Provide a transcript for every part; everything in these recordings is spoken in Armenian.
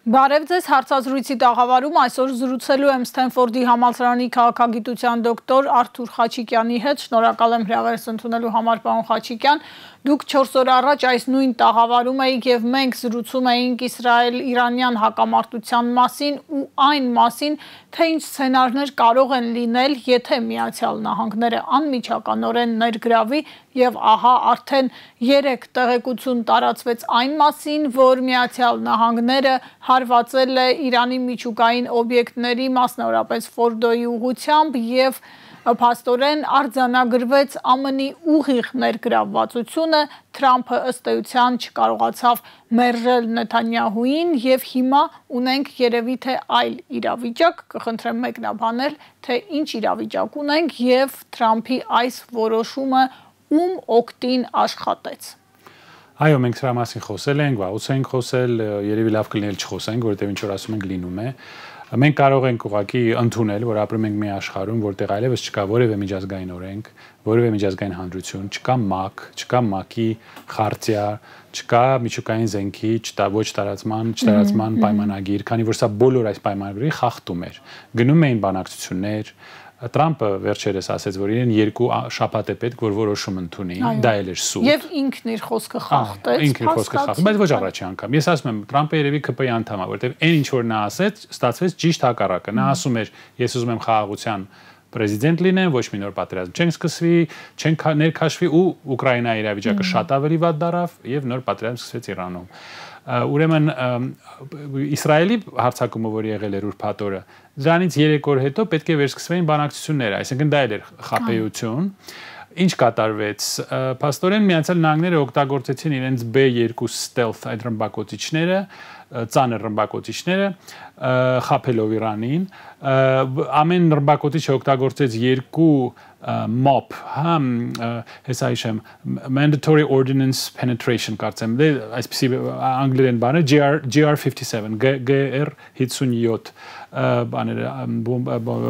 Բարև ձեզ, հարցազրույցի տաղավարում այսօր զրուցելու եմ Սթենֆորդի համալսարանի քաղաքագիտության դոկտոր Արթուր Խաչիկյանի հետ։ Շնորհակալ եմ հրավերս ընդունելու համար, պարոն Խաչիկյան։ Դուք 4 օր առաջ այս նույն տաղավարում էիք եւ մենք զրուցում էինք Իսրայել-Իրանյան հակամարտության մասին ու այն մասին, թե ինչ սցենարներ կարող են լինել, եթե Միացյալ Նահանգները անմիջականորեն ներգրավի եւ ահա արդեն 3 տեղեկություն տարածվեց այն մասին, որ Միացյալ Նահանգները հարվածել է Իրանի միջուկային օբյեկտների, մասնավորապես Ֆորդոյի ուղղությամբ եւ փաստորեն արձանագրվեց ԱՄՆ-ի ուղիղ ներգրավվածությունը, Թրամփը ըստ էության չկարողացավ մերժել Նեթանյահուին եւ հիմա ունենք երևի թե այլ իրավիճակ, կխնդրեմ մեկնաբանել, թե ինչ իրավիճակ ունենք եւ Թրամփի այս որոշումը ում օգտին աշխատեց։ Այո, մենք սրա մասին խոսել ենք, վաղուց ենք խոսել, երևի լավ կլիներ չխոսենք, որովհետև ինչ որ ասում ենք լինում է։ Մենք կարող ենք ուղղակի ընդունել, որ ապրում ենք մի աշխարհում, որտեղ այլևս չկա որևէ միջազգային օրենք, որևէ միջազգային հանրություն, չկա ՄԱԿ, չկա ՄԱԿ-ի խարտիա, չկա միջուկային զենքի, ոչ տարածման պայմանագիր, քանի որ սա բոլոր այս պայմանագրի խախտում էր։ Գնում էին բանակցություններ, Թրամփը վերջերս ասաց, որ իրեն 2 շաբաթ է պետք, որ որոշում ընդունի, դա էլ էր սուտ։ Եվ ինքն իր խոսքը խախտեց, ինքն իր խոսքը խախտեց, բայց ոչ առաջի անգամ։ Ես ասում եմ, Թրամփը երևի ԿՊ-ի անդամ է, որտեղ այն ինչ որ նա ասեց, ստացվեց ճիշտ հակառակը։ Նա ասում էր, ես ուզում եմ խաղաղության պրեզիդենտ լինեմ, ոչ մի նոր պատերազմ չենք սկսվի, չենք ներքաշվի ու Ուկրաինայի իրավիճակը շատ ավելի վատ դարավ եւ նոր պատերազմ սկսվեց Իրանում։ Ուրեմն Իսրայելի հարձակումը, որ եղել էր ուրբաթ օրը, դրանից 3 օր հետո պետք է վերսկսվեին բանակցությունները, այսինքն դա էր խաբեություն։ Ինչ կատարվեց։ Փաստորեն Միացյալ Նահանգները օգտագործեցին իրենց B2 stealth այդ ռմբակոծիչները, ծանր ռմբակոծիչները, խաբելով Իրանին։ Ամեն ռմբակոծիչը օգտագործեց 2 MOP, հեսա իշեմ, mandatory ordnance penetration կարծեմ, այսպիսի անգլերեն բանը GR57, GR57 բաները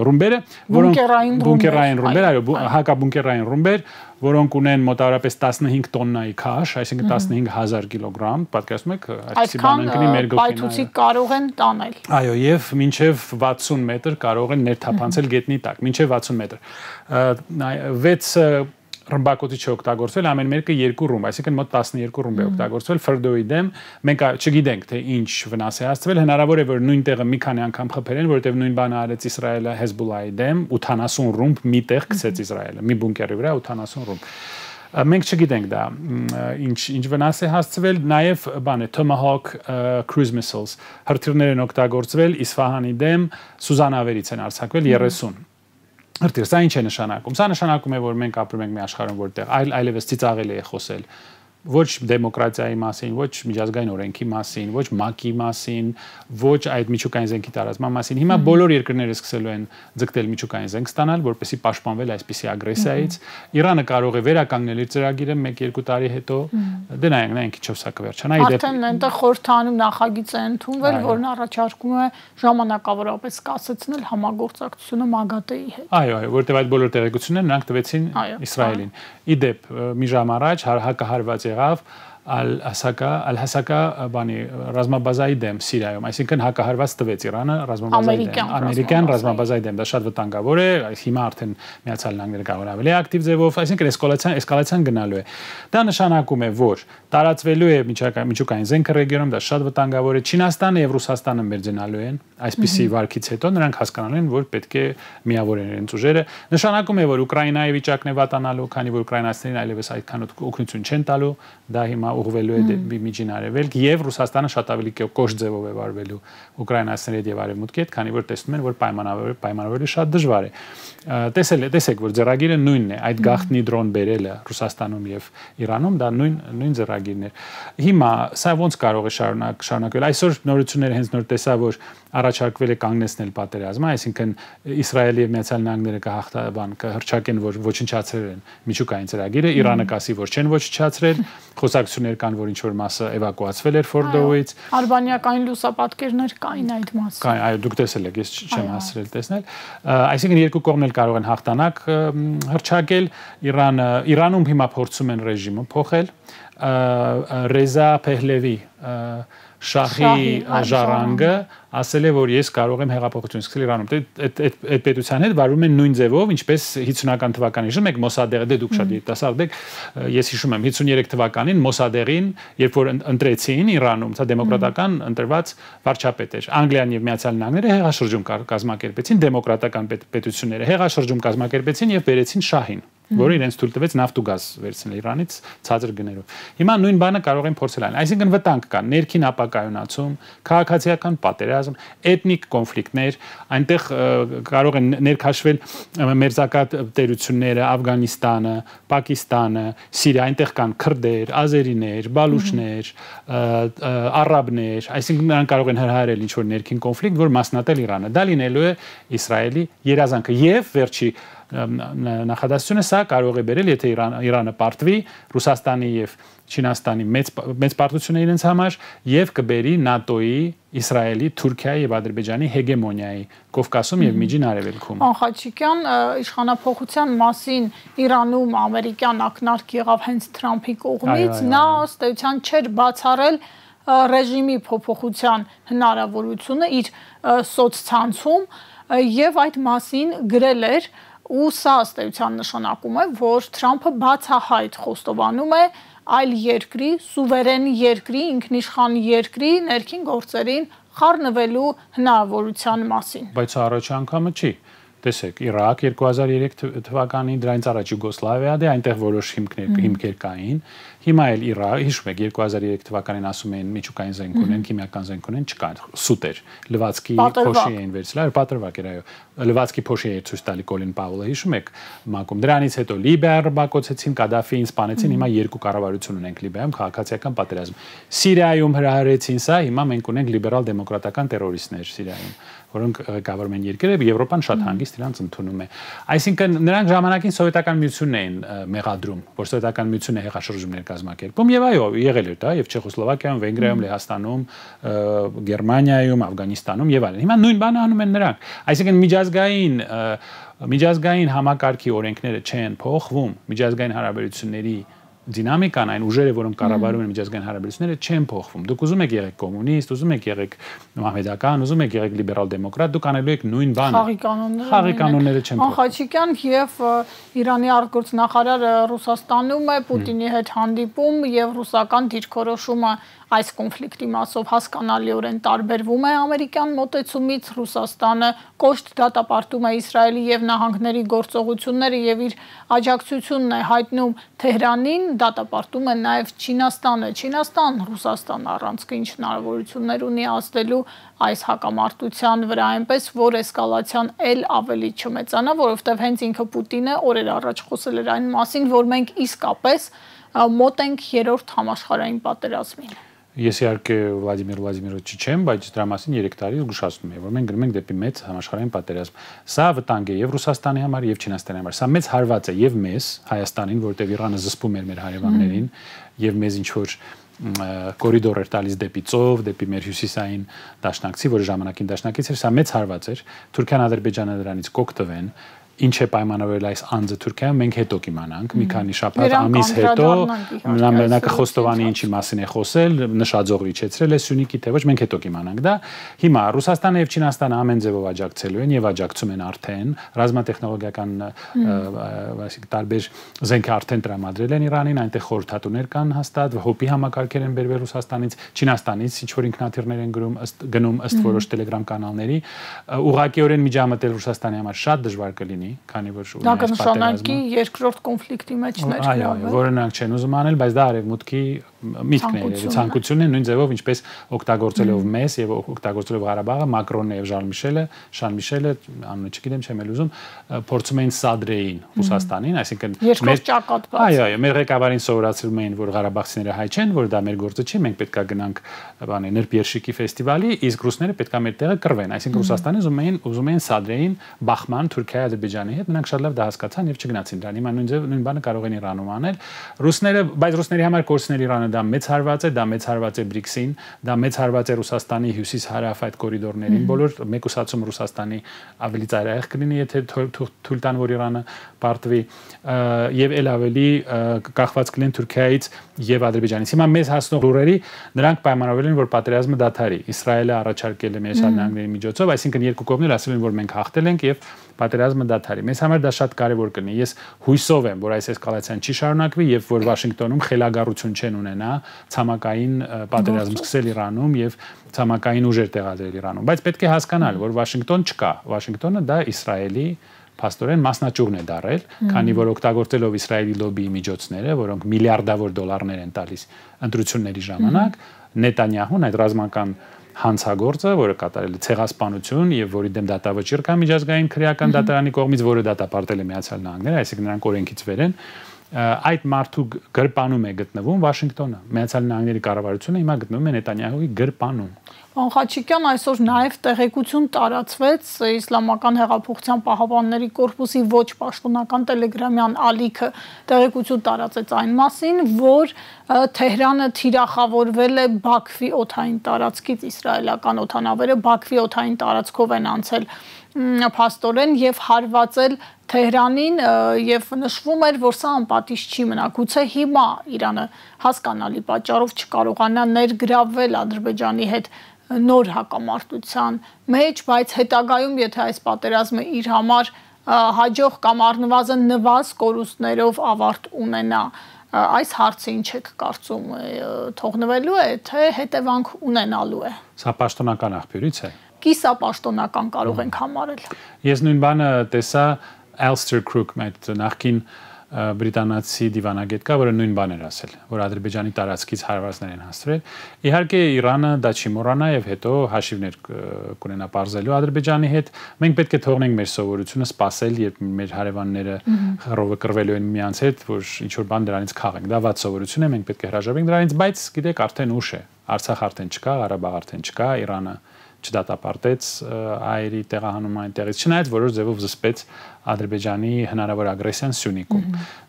ռումբերը, որոնք բունկերային ռումբեր, այո, հակաբունկերային ռումբեր, որոնք ունեն մոտավորապես 15 տոննայի քաշ, այսինքն 15000 կիլոգրամ, պատկերացնում եք, այսպիսի բան ընկնի մեր գլխին։ Պայթուցիկ կարող են տանել։ Այո, եւ մինչեւ 60 մետր կարող են ներթափանցել գետնի տակ, մինչեւ 60 մետր։ 6 ռմբակոծիչ է օգտագործվել, ամեն մեկը 2 ռումբ, այսինքն մոտ 12 ռումբ է օգտագործվել Ֆորդոյի դեմ, մենք չգիտենք թե ինչ վնաս է հասցվել, հնարավոր է որ նույն տեղը մի քանի անգամ խփել են, որովհետև նույն բանը արեց Իսրայելը Հեզբոլլայի դեմ, 80 ռումբ մի տեղ գցեց Իսրայելը, մի բունկերի վրա 80 ռումբ։ Մենք չգիտենք դա ինչ վնաս է հասցվել, նաև բան է Tomahawk cruise missiles հրթիռներ են օգտագործվել Իսֆահանի դեմ, Սուզանավերից են արձակվել 30 հրթիռ, սա ինչ է նշանակում։ Սա նշանակում է, որ մենք ապրում ենք մի աշխարհում, որտեղ այլևս ծիծաղելի է խոսել ոչ դեմոկրատիայի մասին, ոչ միջազգային օրենքի մասին, ոչ ՄԱԿ-ի մասին, ոչ այդ միջուկային զենքի տարածման մասին։ Հիմա բոլոր երկրները սկսելու են ձգտել միջուկային զենք ստանալ, որպեսզի պաշտպանվել այսպիսի ագրեսիայից։ Իրանը կարող է վերականգնել իր ծրագիրը 1-2 տարի հետո։ Դե նայենք ինչով սա կվերջանա։ Արդեն այնտեղ խորհրդանում նախագիծ է ընդունվել, որն առաջարկում է ժամանակավորապես կասեցնել համագործակցությունը ՄԱԳԱՏԷ-ի հետ։ Այո, որտեղ այդ բոլոր տեղեկությունները նրանք տվեցին Իսրայելին։ Իդեպ մի ժամ առաջ հակահարված եղավ Ալ-Հասակա բանի ռազմաբազայի դեմ Սիրիայում, այսինքն հակահարված տվեց Իրանը ռազմաբազայի դեմ, ամերիկյան ռազմաբազայի դեմ, դա շատ վտանգավոր է, հիմա արդեն Միացյալ Նահանգները կարող ավելի ակտիվ ձևով, այսինքն էսկալացիան գնալու է։ Դա նշանակում է, որ տարածվելու է միջուկային զենքը ռեգիոնում, դա շատ վտանգավոր է, Չինաստանը եւ Ռուսաստանը մերձենալու են, այսպիսի վարկից հետո նրանք հասկանալու են, որ պետք է միավորեն իրենց ուժերը, նշանակում է, որ Ուկրաինայի վիճակն է վատանալու, քանի որ ուկրաինացիներին այլևս այդքան օգնություն չեն տալու, դա հիմա ուղղվելու է միջին արևելք եւ Ռուսաստանը շատ ավելի կոշտ ձևով է վարվելու ուկրաինացիների հետ եւ արևմուտքի հետ, քանի որ տեսնում են, որ պայմանավորը շատ դժվար է։ Տեսեք, որ ձեռագիրը նույնն է, այդ գաղտնի դրոն բերելը Ռուսաստանում եւ Իրանում դա նույն ձեռագիրն էր։ Հիմա սա ոնց կարող է շարունակվել։ Այսօր նորությունները հենց նոր տեսա, որ առաջարկվել է կանգնեցնել պատերազմը, այսինքն Իսրայելը եւ Միացյալ Նահանգները կհրճակեն, որ ոչնչացրել են միջուկային ծրագիրը, Իրանը կասի, որ չեն ոչնչացրել, խոսակցություններ կան, որ ինչ որ մասը էվակուացվել էր Ֆորդոյից։ Արբանյակային լուսապատկերներ կային այդ մասը։ Կային, այո, դուք տեսել եք, ես չեմ հասցրել տեսնել։ Այսինքն երկու կողմն էլ կարող են հաղթանակ հրճակել, Իրանում հիմա փորձում են ռեժիմը փոխել, Ռեզա Փեհլևի շահի ժառանգը ասել է, որ ես կարող եմ հեղափոխություն սկսել Իրանում։ Այդ պետության հետ վարվում են նույն ձևով, ինչպես 50-ական թվականին։ Հիշում եք Մոսադեղը, դե դուք շատ երիտասարդ եք, ես հիշում եմ 53 թվականին Մոսադեղին, երբ որ ընտրեցին Իրանում, դա դեմոկրատական ընտրված վարչապետ էր։ Անգլիան եւ Միացյալ Նահանգները հեղաշրջում կազմակերպեցին, դեմոկրատական պետությունները հեղաշրջում կազմակերպեցին եւ բերեցին շահին, որը իրենց թույլ տվեց նավթ ու գազ վերցնել Իրանից ցածր գներով։ Հիմա նույն բանը կարող են փորձել անել։ Այսինքն վտանգ կա ներքին ապակայունացում, քաղաքացիական պատերազմ, էթնիկ կոնֆլիկտներ, այնտեղ կարող են ներքաշվել մերձակա տերությունները, Աֆղանիստանը, Պակիստանը, Սիրիա, այնտեղ կան քրդեր, ազերիներ, բալուչներ, արաբներ, այսինքն նրանք կարող են հրահրել ինչ-որ ներքին կոնֆլիկտ, որ մասնատել Իրանը։ Դա լինելու է Իսրայելի երազանքը եւ վերջի նախադասությունը սա կարող է բերել, եթե Իրանը պարտվի Ռուսաստանի եւ Չինաստանի մեծ պարտություն է իրենց համար եւ կբերի ՆԱՏՕ-ի, Իսրայելի, Թուրքիայի եւ Ադրբեջանի հեգեմոնիայի Կովկասում եւ Միջին Արևելքում։ Խաչիկյան, իշխանափոխության մասին Իրանում ամերիկյան ակնարկ եղավ հենց Թրամփի կողմից, նա ըստ էության չէր բացառել ռեժիմի փոփոխության հնարավորությունը իր սոցցանցում եւ այդ մասին գրել էր ու սա ըստ էության նշանակում է, որ Թրամփը բացահայտ խոստովանում է այլ երկրի, սուվերեն երկրի, ինքնիշխան երկրի ներքին գործերին խառնվելու հնարավորության մասին։ Բայց առաջ անգամը չի։ Տեսեք, Իրաք 2003 թվականին, դրանից առաջ Յուգոսլավիա, դե այնտեղ որոշ հիմքեր կային։ Հիմա էլ Իրաք, հիշում եք 2003 թվականին ասում էին միջուկային զենք ունեն, քիմիական զենք ունեն, չկան, սուտ էր։ Լվացքի փոշի էին վերցրել, պատրվակ էր, այո։ Լվացքի փոշի էր ցույց տալի Կոլին Պաուելը, հիշում եք մակում։ Դրանից հետո Լիբիա բակոցեցին, Կադաֆիին սպանեցին, հիմա երկու կառավարություն ունենք Լիբիայում, քաղաքացիական պատերազմ։ Սիրիայում հրահրեցին սա, հիմա մենք ունենք լիբերալ դեմոկրատական տերորիստներ Սիրիայում, որոնք ղեկավարում են երկրը, Եվրոպան շատ հանգիստ իրանց ընդունում է։ Այսինքն նրանք ժամանակին սովետական միությունն էին մեղադրում, որ սովետական միությունը հեղաշրջումներ կազմակերպում եւ այո, եղել էր դա եւ Չեխոսլովակիայում, Վենգրիայում, Լեհաստանում, Գերմանիայում, Աֆղանիստանում եւ այլն։ Հիմա նույն բանը անում են նրանք։ Այսինքն միջազգային համակարգի օրենքները չեն փոխվում, միջազգային հարաբերությունների դինամիկան, այն ուժերը, որոնք կառավարում են միջազգային հարաբերությունները, չեն փոխվում։ Դուք ուզում եք եղեք կոմունիստ, ուզում եք եղեք մահմեդական, ուզում եք եղեք լիբերալ դեմոկրատ, դուք անելու եք նույն բանը։ Խաղի կանոնները չեն փոխվում։ Խաչիկյան եւ Իրանի արտգործնախարարը Ռուսաստանում է, Պուտինի հետ հանդիպում եւ ռուսական դիրքորոշումը այս կոնֆլիկտի մասով հասկանալիորեն տարբերվում է ամերիկյան մոտեցումից, Ռուսաստանը կոշտ դատապարտում է Իսրայելի եւ նահանգների գործողությունները եւ իր աջակցությունն է հայտնում Թեհրանին, դատապարտում է նաեւ Չինաստանը։ Չինաստան, Ռուսաստան առանցքը ինչ հնարավորություններ ունի ազդելու այս հակամարտության վրա, այնպես որ էսկալացիան էլ ավելի չմեծանա, որովհետեւ հենց ինքը Պուտինը օրեր առաջ խոսել էր այն մասին, որ մենք իսկապես մոտ ենք 3-րդ համաշխարհային պատերազմին։ Ես իհարկե Վլադիմիր Վլադիմիրովիչի չեմ, բայց դրա մասին 3 տարի զգուշացնում եմ, որ մենք գնում ենք դեպի մեծ համաշխարհային պատերազմ։ Սա վտանգ է եւ Ռուսաստանի համար եւ Չինաստանի համար։ Սա մեծ հարված է եւ մեզ, Հայաստանին, որտեղ Իրանը զսպում էր մեր հարևաններին եւ մեզ ինչ որ կորիդոր էր տալիս դեպի ծով, դեպի մեր հյուսիսային դաշնակցի, որը ժամանակին դաշնակից էր, սա մեծ հարված էր։ Թուրքիան, Ադրբեջանը դրանից կօգտվեն։ Ինչ է պայմանավորել այս անձը Թուրքիայում, մենք հետո կիմանանք, մի քանի շաբաթ, ամիս հետո, նա կխոստովանի ինչի մասին է խոսել, նշաձող իջեցրել է Սյունիքի, թե ոչ, մենք հետո կիմանանք դա։ Հիմա Ռուսաստանը եւ Չինաստանը ամեն ձևով աջակցելու են եւ աջակցում են արդեն, ռազմատեխնոլոգիական տարբեր զենք արդեն տրամադրել են Իրանին, այնտեղ խորհրդատուներ կան հաստատ, հոպի համակարգեր են բերվել Ռուսաստանից, Չինաստանից, ինչ որ ինքնաթիռներ են գնում ըստ որոշ Telegram կանալների, ուղղակիորեն միջամտել Ռուսաստանի համար շատ դժվար կլինի, քանի որ դա կնշանակի երկրորդ կոնֆլիկտի մեջ ներգրավվել։ Այո, որը նրանք չեն ուզում անել, բայց դա արևմուտքի միտքն է, ցանկությունն է, նույն ձևով ինչպես օգտագործելով մեզ եւ օգտագործելով Ղարաբաղը, Մակրոնն եւ Շան Միշելը, անունը չգիտեմ, չեմ էլ ուզում, փորձում էին սադրեին Ռուսաստանին, այսինքն այո, մեր ղեկավարին սովորացնում էին, որ ղարաբաղցիները հայ չեն, որ դա մեր գործը չի, մենք պետքա գնանք Ներբերշիկի ֆեստիվալի, իսկ ռուսները պետքա մեր տեղը կռվեն, այսինքն Ռուսաստանը ուզում էին սադրեին բախման Թուրքիայի, Ադրբեջանի հետ, նրանք շատ լավ դա հասկացան եւ չգնացին դրան։ Հիմա նույն բանը կարող են Իրանում անել։ Բայց ռուսների համար կորցնել Իրանը դա մեծ հարված է, դա մեծ հարված է BRICS-ին, դա մեծ հարված է Ռուսաստանի հյուսիս-հարավ այդ կորիդորներին, բոլոր մեկուսացում Ռուսաստանի ավելի ծայրահեղ կլինի, եթե թույլ տան, որ Իրանը պարտվի, եւ ել ավելի կախված կլինեն Թուրքիայից եւ Ադրբեջանից։ Հիմա մեզ հասնող լուրերի նրանք պայմանավորվել են, որ պատերազմը դադարի։ Իսրայելը առաջարկել է Միացյալ Նահանգների միջոցով, այսինքն երկու կողմներ ասել են, որ մենք հաղթել ենք եւ պատերազմը դադարի։ Մեզ համար դա շատ կարեւոր կլինի։ Ես հույսով եմ, որ այս էսկալացիան չի շարունակվի եւ որ Վաշինգտոնում խելագարություն չեն ունենա ցամաքային պատերազմ սկսել Իրանում եւ ցամաքային ուժեր տեղադրել Իրանում, բայց պետք է հասկանալ, որ Վաշինգտոն չկա։ Վաշինգտոնը դա Իսրայելի փաստորեն մասնաճյուղն է դարել, քանի որ օգտագործելով Իսրայելի լոբիի միջոցները, որոնք միլիարդավոր դոլարներ են տալիս ընտրությունների ժամանակ, Նետանյահուն այդ ռազմական հանցագործը, որը կատարել է ցեղասպանություն եւ որի դեմ դատավճիռ կա միջազգային քրեական դատարանի կողմից, որը դատապարտել է Միացյալ Նահանգները, այսինքն նրանք օրենքից վեր են, այդ մարդու գրպանում է գտնվում Վաշինգտոնը։ Միացյալ Նահանգների կառավարությունը հիմա գտնվում է Նետանյահուի գրպանում։ Պարոն Խաչիկյան, այսօր նաև տեղեկություն տարածվեց Իսլամական հեղափոխության պահապանների կորպուսի ոչ պաշտոնական տելեգրամյան ալիքը տեղեկություն տարածեց այն մասին, որ Թեհրանը թիրախավորվել է Բաքվի օդային տարածքից, իսրայելական օդանավերը Բաքվի օդային տարածքով են անցել փաստորեն եւ հարվածել Թեհրանին եւ նշվում էր, որ սա անպատիժ չի մնա։ Գուցե հիմա Իրանը հասկանալի պատճառով չկարողանա ներգրավվել Ադրբեջանի հետ նոր հակամարտության մեջ, բայց հետագայում, եթե այս պատերազմը իր համար հաջող կամ առնվազն նվազ կորուստներով ավարտ ունենա, այս հարցը ինչ եք կարծում, թողնվելու է, թե հետևանք ունենալու է։ Սա պաշտոնական աղբյուրից է։ Կիսապաշտոնական կարող ենք համարել։ Ես նույն բանը տեսա Alistair Crook, այդ նախկին բրիտանացի դիվանագետ կա, որը նույն բաներ ասել, որ Ադրբեջանի տարածքից հարվածներ են հասցրել։ Իհարկե Իրանը դա չի մոռանա եւ հետո հաշիվներ կունենա բարձելու Ադրբեջանի հետ։ Մենք պետք է թողնենք մեր սովորությունը սпасել, երբ մեր հարևանները խռովը կռվելու են միմյանց հետ, որ ինչ որ բան դրանից քաղենք։ Դա վատ սովորություն է, մենք պետք է հրաժարվենք դրանից, բայց գիտեք, արդեն ուշ է։ Արցախ արդեն չկա, Ղարաբաղ արդեն չկա, Իրանը չդատապարտեց այրի տեղահանումը այնտեղից, չնայած որոշ ձևով զսպեց Ադրբեջանի հնարավոր ագրեսիան Սյունիքում։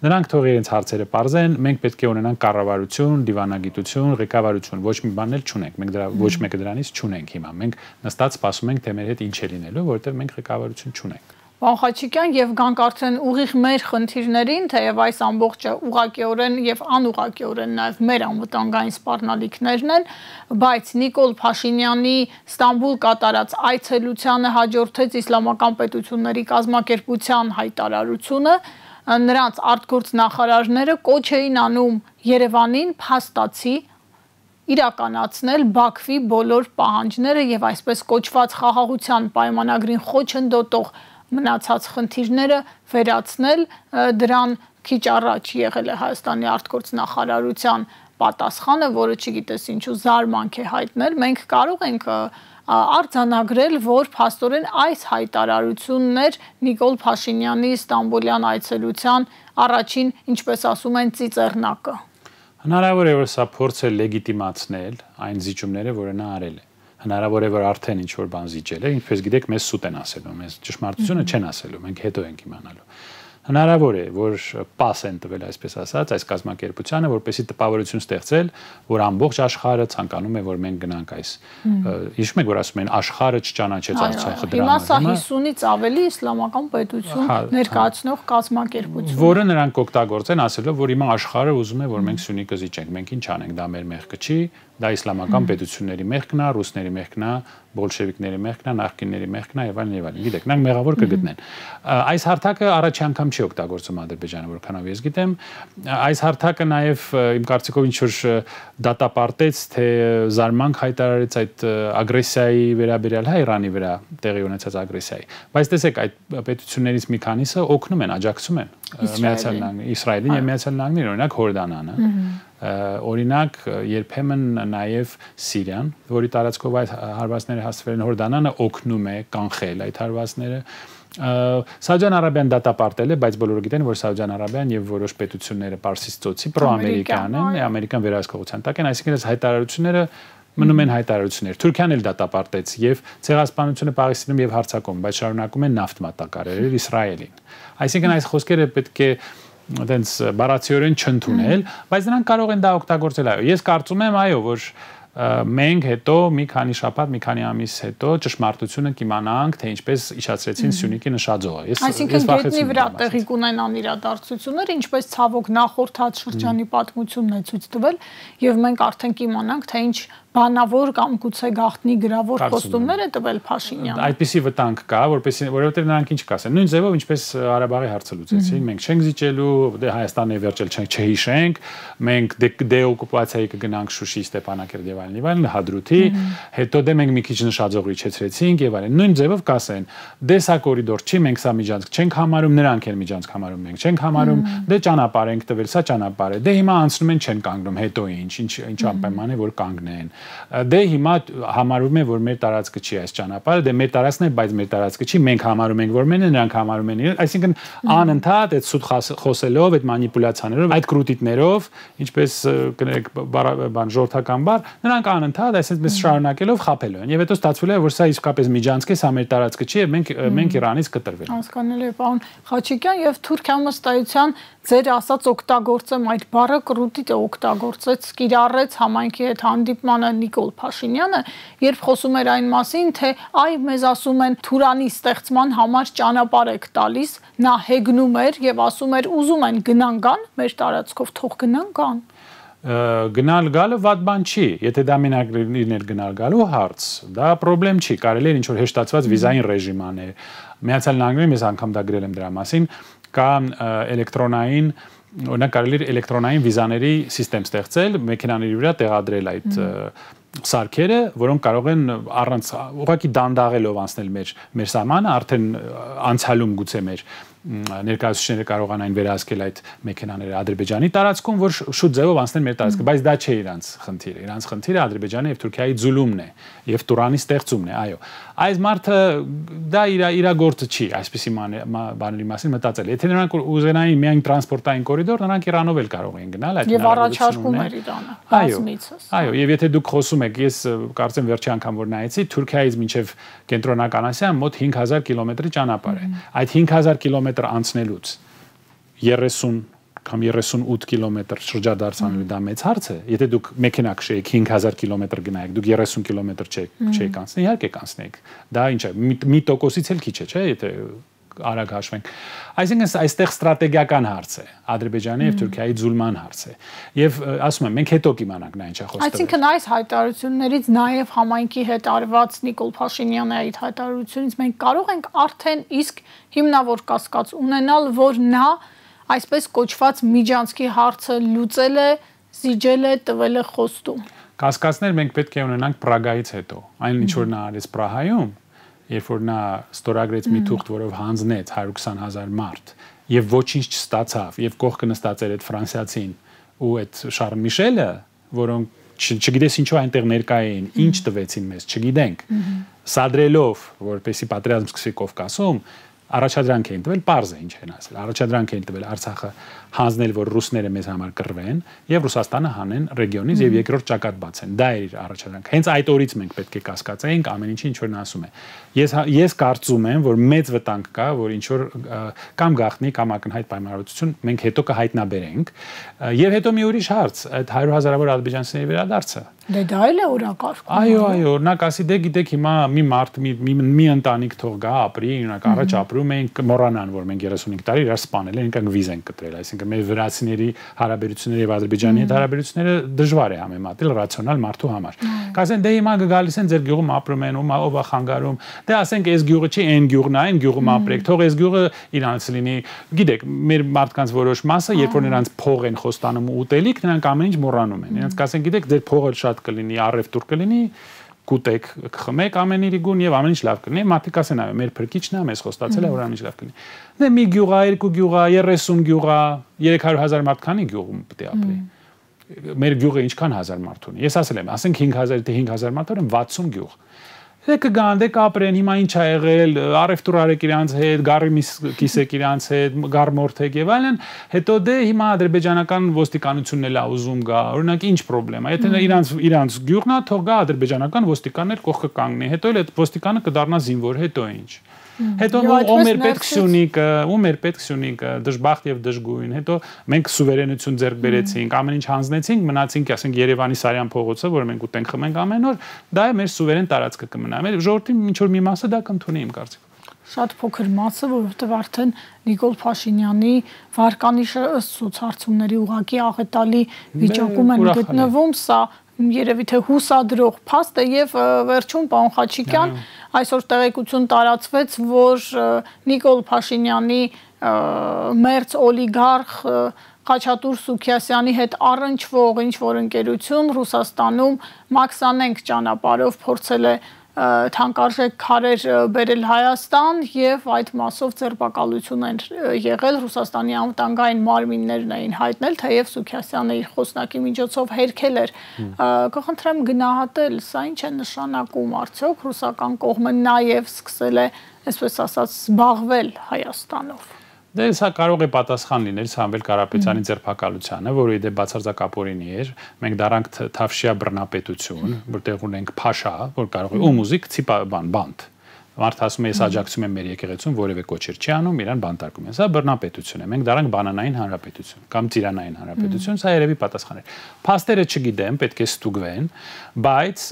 Նրանք թող իրենց հարցերը պարզեն, մենք պետք է ունենանք կառավարություն, դիվանագիտություն, ղեկավարություն, ոչ մի բան էլ չունենք, մենք դրա ոչ մեկը դրանից չունենք հիմա։ Մենք նստած սպասում ենք, թե մեր հետ ինչ է լինելու, որովհետև մենք ղեկավարություն չունենք։ Պարոն Խաչիկյան, եւ գանք արդեն ուղիղ մեր խնդիրներին, թեև այս ամբողջը ուղղակիորեն եւ անուղղակիորեն նաեւ մեր անվտանգային սպառնալիքներն են, բայց Նիկոլ Փաշինյանի Ստամբուլ կատարած այցելությանը հաջորդեց Իսլամական պետությունների կազմակերպության հայտարարությունը, նրանց արտգործնախարարները կոչ էին անում Երևանին փաստացի իրականացնել Բաքվի բոլոր պահանջները եւ այսպես կոչված խաղաղության պայմանագրին խոչընդոտող մնացած խնդիրները վերացնել, դրան քիչ առաջ եղել է Հայաստանի արտգործնախարարության պատասխանը, որը չգիտես ինչու զարմանք է հայտնել։ Մենք կարող ենք արձանագրել, որ փաստորեն այս հայտարարությունն էր Նիկոլ Փաշինյանի Ստամբուլյան այցելության առաջին, ինչպես ասում են, ծիծեռնակը։ Հնարավոր է, որ սա փորձ է լեգիտիմացնել այն զիջումները, որը նա արել է։ Հնարավոր է, որ արդեն ինչ-որ բան զիջել է, ինչպես գիտեք, մեզ սուտ են ասելու, մեզ ճշմարտությունը չեն ասելու, մենք հետո ենք իմանալու։ Հնարավոր է, որ պաս են տվել, այսպես ասած, այս կազմակերպությանը, որպեսզի տպավորություն ստեղծել, որ ամբողջ աշխարհը ցանկանում է, որ մենք գնանք այս։ Հիշում եք, որ ասում են աշխարհը չճանաչեց Արցախը դրա համար։ Հիմա սա 50-ից ավելի իսլամական պետություն ներկայացնող կազմակերպություն, որը նրանք օգտագործեն, ասելով, որ հիմա աշխարհը ուզում է, որ մենք Սյունիքը զիջենք, մենք ինչ անենք, դա մեր մեղքը չի, դա իսլամական պետությունների մեղքն է, ռուսների մեղքն է, բոլշևիկների մեղքն է, նախկինների մեղքն է եւ այլն եւ այլն։ Գիտեք, նրանք մեղավոր կգտնեն։ Այս հարթակը առաջի անգամ չի օգտագործում Ադրբեջանը, որքանով ես գիտեմ։ Այս հարթակը նաեւ իմ կարծիքով ինչ որ դատապարտեց, թե զարմանք հայտարարեց այդ ագրեսիայի վերաբերյալ Իրանի վրա տեղի ունեցած ագրեսիայի։ Բայց տեսեք, այդ պետություններից մի քանիսը օգնում են, աջակցում են Միացյալ Նահանգներին, Իսրայելին եւ Միացյալ Նահանգներին, օրինակ Հորդանանը։ Օրինակ երբեմն նաև Սիրիան, որի տարածքով այդ հարվածները հասցվել են, Հորդանանը օգնում է կանխել այդ հարվածները։ Սաուդյան Արաբիան դատապարտել է, բայց բոլորը գիտեն, որ Սաուդյան Արաբիան եւ որոշ պետությունները Պարսից ծոցի պրոամերիկան են, ամերիկան վերահսկողության տակ են, այսինքն այս հայտարարությունները մնում են հայտարարություններ։ Թուրքիան էլ դատապարտեց եւ ցեղասպանությունը Պաղեստինում եւ հարձակում, բայց շարունակում են նավթ մատակարարել Իսրայելին։ Այսինքն այս խոսքերը պետք է այդպես բառացիորեն չընդունել, բայց նրանք կարող են դա օգտագործել, այո։ Ես կարծում եմ, այո, որ մենք հետո մի քանի շաբաթ, մի քանի ամիս հետո ճշմարտությունը կիմանանք, թե ինչպես իջացրեցին Սյունիքի նշաձողը։ Այսինքն գետնի վրա տեղի կունենան իրադարձություններ, ինչպես ցավոք նախորդ հատշրջանի պատմությունն է ցույց տվել, եւ մենք արդեն կիմանանք, թե ինչ բանավոր կամ գուցե գաղտնի գրավոր խոստումներ է տվել Փաշինյանը։ Այդպիսի վտանգ կա, որովհետև նրանք ինչ կասեն։ Նույն ձևով ինչպես Ղարաբաղի հարցը լուծեցին, մենք չենք զիջելու, դե Հայաստանը վերջել չհիշենք, մենք դեօկուպացիայի կգնանք Շուշի, Ստեփանակերտ եւ այլն, Հադրութի, հետո դե մենք մի քիչ նշաձող իջեցրեցինք եւ այլն։ Նույն ձևով կասեն, դե սա կորիդոր չի, մենք սա միջանցք չենք համարում, նրանք են միջանցք համարում, մենք չենք համարում, դե ճանապարհ ենք տվել, սա ճանապարհ է։ Դե հիմա անցնում են չեն կանգնում, հետո ինչ անպայման է որ կանգնեն։ Դե հիմա համարում են որ մեր տարածքը չի այս ճանապարհը, դե մեր տարածքն է, բայց մեր տարածքը չի, մենք համարում ենք որ մենը, նրանք համարում են իրեն, այսինքն անընդհատ այդ սուտ խոսելով, այդ մանիպուլյացիաներով, այդ կրուտիտներով, ինչպես կներեք բան ժողովրդական բառ, նրանք անընդհատ այսպես շարունակելով խաբելու են։ Եվ հետո ստացվել է որ սա իսկապես միջանցք է, սա մեր տարածքը չի, եւ մենք Իրանից կտրվենք։ Հասկանալի է, պարոն Խաչիկյան, եւ Թուրքիան ըստ էության ձեր ասած օգտագործեմ այդ բառը կրուտիտ է օգտագործեց, կիրառեց համայնքի հետ հանդիպմանը Նիկոլ Փաշինյանը, երբ խոսում էր այն մասին, թե այ մեզ ասում են Թուրանի ստեղծման համար ճանապարհ եք տալիս, նա հեգնում էր եւ ասում էր ուզում են գնան գան, մեր տարածքով թող գնան գան։ Գնալ գալը վատ բան չի, եթե դա մենակ լիներ գնալ գալու հարց, դա խնդրեմ չի, կարելի է ինչ որ հեշտացված վիզային ռեժիմ անել։ Միացյալ Նահանգներում ես անգամ դա գրել եմ դրա մասին, կա էլեկտրոնային, օրինակ կարելի է էլեկտրոնային վիզաների համակարգ ստեղծել, մեքենաների վրա տեղադրել այդ սարքերը, որոնք կարող են առանց ուղղակի դանդաղելով անցնել մեր սահմանը, արդեն անցյալում գուցե մեր ներկայացուցիչները կարողանային վերահսկել այդ մեքենաները Ադրբեջանի տարածքում, որ շուտ ձևով անցնեն մեր տարածքը, բայց դա չէ իրանց խնդիրը։ Իրանց խնդիրը Ադրբեջանի եւ Թուրքիայի ձուլումն է եւ Տուրանի ստեղծումն է, այո։ Այս մարդը դա իր գործը չի, այսպիսի բաների մասին մտածել։ Եթե նրանք ուզենային միայն տրանսպորտային կորիդոր, նրանք Իրանով էլ կարող են գնալ այդ եւ առաջարկում էր Իրանը բազմիցս։ Այո, եւ եթե դուք խոսում եք, ես կարծեմ վերջի անգամ որ նայեցի, Թուրքիայից մինչեւ կենտրոնական Ասիա մոտ 5000 կիլոմետրի ճանապարհ է։ Այդ 5000 կիլոմետր անցնելուց 30 կամ 38 կիլոմետր շրջադարձ անելու դա մեծ հարց է։ Եթե դուք մեքենա քշեիք 5000 կիլոմետր գնայիք, դուք 30 կիլոմետր չեք անցնի, իհարկե կանցնեք։ Դա ինչ է, մի տոկոսից էլ քիչ է, չէ՞, եթե արագ հաշվենք։ Այսինքն այստեղ ստրատեգիական հարց է, Ադրբեջանի եւ Թուրքիայի ձուլման հարց է։ Եվ ասում եմ, մենք հետո կիմանանք նա ինչա խոսքը։ Այսինքն այս հայտարարություններից նաեւ համայնքի հետ արված Նիկոլ Փաշինյանի այդ հայտարարությունից մենք կարող ենք արդեն իսկ հիմնավոր կասկած ունենալ, որ նա այսպես կոչված միջանցքի հարցը լուծել է, զիջել է, տվել է խոստում։ Կասկածներ մենք պետք է ունենանք Պրագայից հետո։ Այն ինչ որ նա արեց Պրահայում, երբ որ նա ստորագրեց մի թուղթ, որով հանձնեց 120,000 մարդ եւ ոչինչ չստացավ եւ կողքը նստած էր այդ ֆրանսիացին ու այդ Շարլ Միշելը, որոնք չգիտես ինչու այնտեղ ներկա էին, ինչ տվեցին մեզ, չգիտենք։ Սադրելով, որպեսի պատերազմ սկսի Կովկասում, առաջադրանք էին տվել, պարզ է ինչ են ասել։ Առաջադրանք էին տվել Արցախը հանձնել, որ ռուսները մեզ համար կռվեն եւ Ռուսաստանը հանեն ռեգիոնից եւ երկրորդ ճակատ բացեն։ Դա էր իր առաջադրանքը։ Հենց այդ օրից մենք պետք է կասկածենք ամեն ինչի ինչ որ նա ասում է։ Ես կարծում եմ, որ մեծ վտանգ կա, որ ինչ որ կամ գաղտնի կամ ակնհայտ պայմանավորվածություն մենք հետո կհայտնաբերենք եւ հետո մի ուրիշ հարց, այդ 100,000-ավոր ադրբեջանցիների վերադարձը։ Դե դա էլ է օրակարգում։ Այո, օրինակ ասի դե գիտեք հիմա մի մարդ մի ընտանիք թող գա ապրի, օրինակ առաջ ապրում ենք մոռանան, որ մենք 35 տարի իրար սպանել ենք, այնքան վիզ ենք կտրել, այսինքն մեր վրացիների հարաբերությունները եւ Ադրբեջանի հետ հարաբերությունները դժվար է համեմատել ռացիոնալ մարդու համար։ Կասեն դե հիմա գալիս են ձեր գյուղում ապրում են, ով է խանգարում։ Դե ասենք այս գյուղը չի, այն գյուղն է, այն գյուղում ապրեք, թող այս գյուղը իրանց լինի։ Գիտեք, մեր մարդկանց որոշ մասը, երբ որ նրանց փող են խոստանում ու ուտելիք, նրանք ամեն ինչ մոռանում են։ Նրանց կասեն, գիտեք, ձեր փողը շատ կլինի, առևտուր կլինի, կուտեք, խմեք ամեն իրի գուն եւ ամեն ինչ լավ կլինի։ Մարդիկ ասեն, այո, մեր փրկիչն է, մեզ խոստացել է, որ ամեն ինչ լավ կլինի։ Դե մի գյուղա, երկու գյուղա, 30 գյուղա, 300,000 մարդ քանի գյուղում պետք է ապրի։ Մեր գյուղը ինչքան հազար մարդ ունի։ Ես ասել եմ, ասենք 5000, թե 5000 մարդ ունեն 60 գյուղ։ Դե կգան, դե կապրեն, հիմա ինչ ա եղել, առևտուր արեք իրանց հետ, գարի մի կիսեք իրանց հետ, գարմորթեք եւ այլն, հետո դե հիմա ադրբեջանական ոստիկանությունն էլ ա ուզում գա, օրինակ ինչ խնդրեմ, եթե իրանց գյուղն ա, թող գա ադրբեջանական ոստիկաններ կողքը կանգնի, հետո էլ այդ ոստիկանը կդառնա զինվոր, հետո ինչ։ Հետո ում էր պետք սյունիկը, դժբախտ եւ դժգույն, հետո մենք սուվերենություն ձեռք բերեցինք, ամեն ինչ հանձնեցինք, մնացինք, ասենք Երևանի Սարյան փողոցը, որը մենք ուտենք խմենք ամեն օր, դա է մեր սուվերեն տարածքը կմնա։ Մեր ժողովրդի ինչ որ մի մասը դա կընդունի իմ կարծիքով։ Շատ փոքր մասը, որովհետև արդեն Նիկոլ Փաշինյանի վարկանիշը ըստ սոցհարցումների ուղղակի աղետալի վիճակում են գտնվում, սա երևի թե հուսադրող փաստ է եւ վերջում պարոն Խաչիկյան այսօր տեղեկություն տարածվեց, որ Նիկոլ Փաշինյանի մերձ օլիգարխ Խաչատուր Սուքիասյանի հետ առնչվող ինչ-որ ընկերություն Ռուսաստանում Մաքսանենք ճանապարհով փորձել է թանկարժեք քարեր բերել Հայաստան եւ այդ մասով ձերբակալություն են եղել Ռուսաստանի անվտանգային մարմիններն էին հայտնել, թեև Սուքիասյանը իր խոսնակի միջոցով հերքել էր։ Կխնդրեմ գնահատել, սա ինչ է նշանակում, արդյոք ռուսական կողմը նաեւ սկսել է, այսպես ասած, զբաղվել Հայաստանով։ Դե սա կարող է պատասխան լինել Սամվել Կարապետյանի ձերբակալությանը, որը իդե բացարձակապորինի էր։ Մենք դարանք Թավշյա բռնապետություն, որտեղ ունենք Փաշա, որ կարող է ում ուզի գցի բանտ։ Մարդ ասում է, ես աջակցում եմ մեր եկեղեցուն, որևէ կոչեր չի անում, իրան բանտարկում են։ Սա բռնապետություն է։ Մենք դարանք բանանային հանրապետություն կամ ծիրանային հանրապետություն, սա երևի պատասխան է։ Փաստերը չգիտեմ, պետք է ստուգվեն, բայց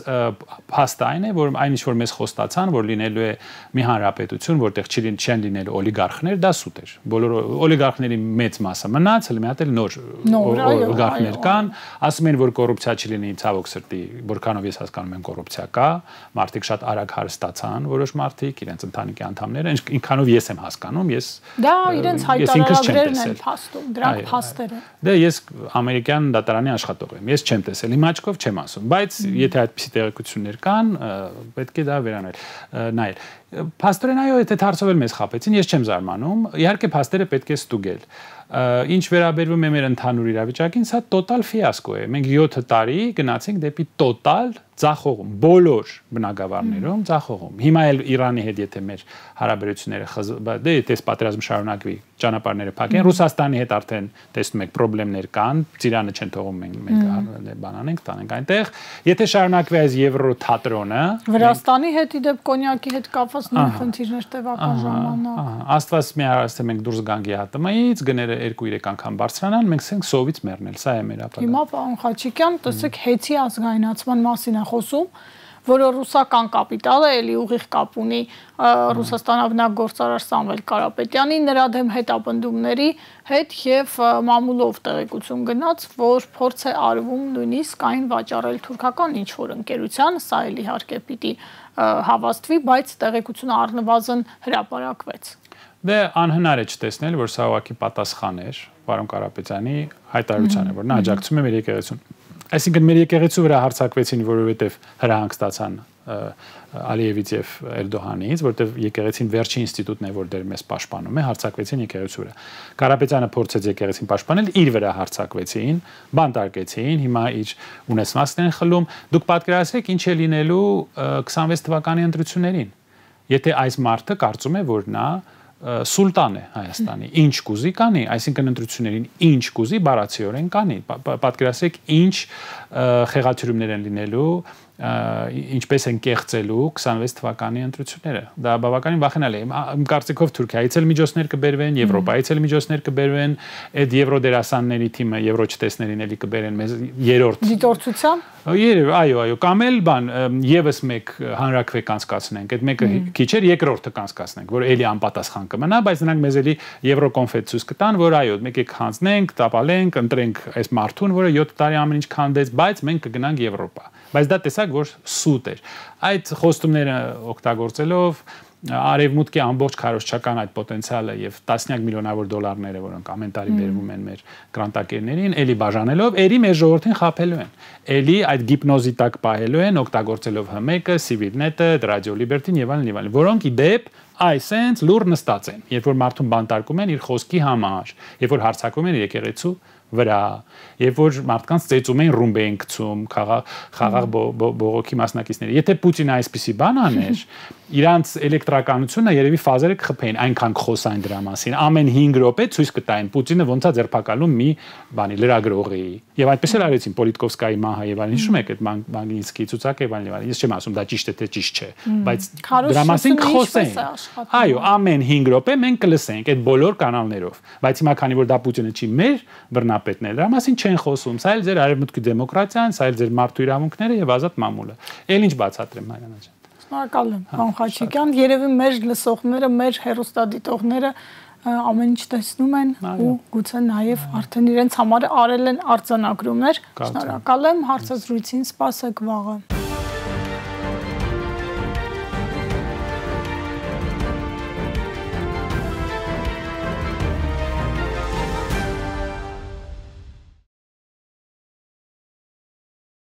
փաստը այն է, որ այն ինչ որ մեզ խոստացան, որ լինելու է մի հանրապետություն, որտեղ չեն լինելու օլիգարխներ, դա սուտ էր։ Բոլոր օլիգարխների մեծ մասը մնաց, հələ մի հատ էլ նոր օլիգարխներ կան, ասում են, որ կոռուպցիա չլինի, ցավոք սրտի, որքանով ես հասկանում եմ կոռուպցիա կա, մարդիկ շատ արագ հարստացան, որոշ իրենց ընտանիքի անդամները, ինչքանով ես եմ հասկանում, ես դա իրենց հայտարարագրերն են փաստում, դրանք փաստեր են։ Դե ես ամերիկյան դատարանի աշխատող եմ, ես չեմ տեսել, իմ աչքով չեմ ասում, բայց եթե այդպիսի տեղեկություններ կան, պետք է դա վերանել, նայել։ Փաստորեն այո, եթե հարցով էլ մեզ խաբեցին, ես չեմ զարմանում, իհարկե փաստերը պետք է ստուգել։ Ինչ վերաբերվում է մեր ընդհանուր իրավիճակին, սա տոտալ ֆիասկո է։ Մենք 7 տարի գնացինք դեպի տոտալ ձախողում, բոլոր բնակավարներում ձախողում։ Հիմա էլ Իրանի հետ եթե մեր հարաբերությունները դե եթե պատերազմ շարունակվի, ճանապարհները փակեն, Ռուսաստանի հետ արդեն տեսնում եք խնդիրներ կան, Ծիրանը չեն թողում մենք բանանենք, տանենք այնտեղ։ Եթե շարունակվի այս Եվրո թատրոնը, Վրաստանի հետ իդեպ կոնյակի հետ կապված նույն խնդիրներ տևական ժամանակ։ Աստված մի արաստ մենք դուրս գանք ԵՀՏՄ-ից, գները 2-3 անգամ բարձրանան, մենք ցենք սովից մեռնել, սա է մեր ապագան։ Հիմա պարոն Խաչիկյան, տեսեք հեծի ազգայնացման մասին է խոսում, որը ռուսական կապիտալ է, էլի ուղիղ կապ ունի Ռուսաստանով նախագործարար Սամվել Կարապետյանի նրա դեմ հետապնդումների հետ եւ մամուլով տեղեկություն գնաց, որ փորձ է արվում նույնիսկ այն վաճառել թուրքական ինչ-որ ընկերության, սա էլ իհարկե պիտի հավաստվի, բայց տեղեկությունը առնվազն հրապարակվեց։ Դե անհնար է չտեսնել, որ սա ուղղակի պատասխան էր պարոն Կարապետյանի հայտարարությանը, որ նա աջակցում է մեր եկեղեցուն։ Այսինքն մեր եկեղեցու վրա հարձակվեցին, որովհետև հրահանգ ստացան Ալիևից եւ Էրդողանից, որտեղ եկեղեցին վերջի ինստիտուտն է, որ դեր մեզ պաշտպանում է, հարձակվեցին եկեղեցու վրա։ Կարապետյանը փորձեց եկեղեցին պաշտպանել, իր վրա հարձակվեցին, բանտարկեցին, հիմա իր ունեցվածքն են խլում։ Դուք պատկերացրեք ինչ է լինելու 26 թվականի ընտրություններին։ Եթե այս մարդը կարծում է, որ նա սուլտան է Հայաստանի, ինչ կուզի կանի, այսինքն ընտրություններին ինչ կուզի բառացիորեն կանի, պատկերացրեք ինչ խեղաթյուրումներ են լինելու, ինչպես են կեղծելու 26 թվականի ընտրությունները։ Դա բավականին վախենալի է։ Իմ կարծիքով Թուրքիայից էլ միջոցներ կբերվեն, Եվրոպայից էլ միջոցներ կբերվեն, այդ Եվրո դերասանների թիմը, Եվրո չտեսներին էլի կբերեն մեզ երրորդ դիտորդությամբ։ Այո, կամ էլ բան եւս մեկ հանրակրվե կանցկացնենք, այդ մեկը քիչ էր, երկրորդը կանցկացնենք, որ էլի անպատասխան կմնա, բայց նրանք մեզ էլի Եվրոկոնֆետ ցույց կտան, որ այո, մեկ եք հանձնենք, տապալենք, ընտրենք այս մարդուն, որը 7 տարի ամեն ինչ քանդեց, բայց մենք կգնանք Եվրոպա։ Բայց դա տեսակ, որ սուտ էր։ Այդ խոստումները օգտագործելով արևմուտքի ամբողջ քարոզչական այդ պոտենցիալը եւ տասնյակ միլիոնավոր դոլարները, որոնք ամեն տարի բերվում են մեր գրանտակերներին, էլի բաժանելով, էլի մեր ժողովրդին խաբելու են։ Էլի այդ գիպնոզի տակ պահելու են, օգտագործելով ՀՄԷԿ-ը, Civilnet-ը, Radio Liberty-ն եւ այլն, որոնք ի դեպ այսենց լուր նստած են, երբ որ մարդուն բանտարկում են իր խոսքի համար, երբ որ հարձակվում են եկեղեցու վրա, երբ որ մարդկանց ծեծում են ռումբ են գցում, խաղաղ բողոքի մասնակիցները։ Եթե Պուտինը այսպիսի բան աներ, իրանց էլեկտրականությունը երևի ֆազերը կխփեին, այնքան կխոսային դրա մասին։ Ամեն 5 րոպե ցույց կտային Պուտինը ոնց է ձերբակալում մի բանի լրագրողի։ Եվ այդպես էլ արեցին Պոլիտկովսկայի մահը եւ այլն, հիշում եք այդ Մագնիտսկի ցուցակը եւ այլն։ Ես չեմ ասում դա ճիշտ է թե ճիշտ չէ, բայց դրա մասին կխոսեին։ Այո, ամեն 5 րոպե մենք կլսենք այդ բոլոր կանալներով, բայց հիմա քանի որ դա Պուտինը չի մեր բռնապետն է, դրա մասին չեն խոսում, սա էլ ձեր արևմուտքի դեմոկրատիան, սա էլ ձեր մարդու իրավունքները եւ ազատ մամուլը։ Էլ ինչ բացատրեմ Մարիանա ջան։ Շնորհակալ եմ, պարոն Խաչիկյան, երևի մեր լսողները, մեր հեռուստադիտողները ամեն ինչ տեսնում են ու գուցե նաև արդեն իրենց համար արել են արձանագրումներ։ Շնորհակալ եմ, հարցազրույցին սպասեք վաղը։